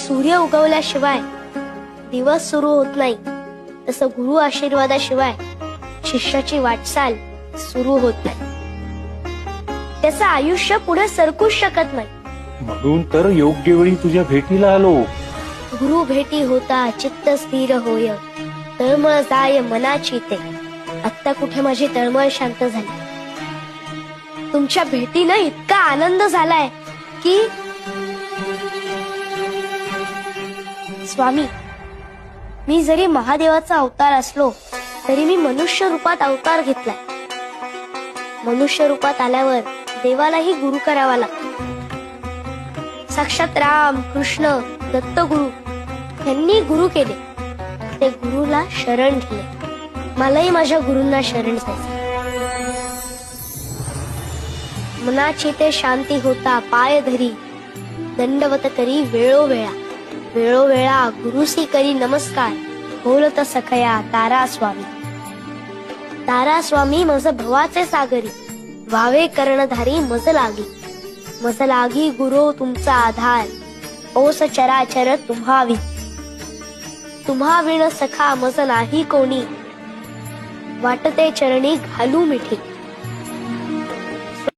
सूर्य उगवल्याशिवाय दिवस सुरू होत नाही, तसं गुरु आशीर्वादाशिवाय शिष्याची वाटचाल सुरू होत नाही. त्याचं आयुष्य पुढे सरकूच शकत नाही. म्हणून तर योग्य वेळी तुझ्या भेटीला आलो. गुरु भेटी होता चित्त स्थिर होय, तळमळ जाय मनाची ते. आत्ता कुठे माझी तळमळ शांत झाली. तुमच्या भेटीनं इतका आनंद झालाय की स्वामी, मी जरी महादेवाचा अवतार असलो तरी मी मनुष्य रूपात अवतार घेतलाय. मनुष्य रूपात आल्यावर देवालाही गुरु करावा लागतो. साक्षात राम कृष्ण दत्तगुरु यांनी गुरु केले, ते गुरुला शरण गेले. मलाही माझ्या गुरूंना शरण जायचं. मनाची ते शांती होता पाय धरी, दंडवत करी वेळोवेळा. वेळोवेळा गुरुसी करी नमस्कार, बोलत सखया तारा स्वामी. तारा स्वामी मज भवाचे सागरी, व्हावे कर्णधारी मज लागी. मज लागी गुरु तुमचा आधार, ओस चराचर तुम्हावी. तुम्हा विण सखा मज नाही कोणी, वाटते चरणी घालू मिठी.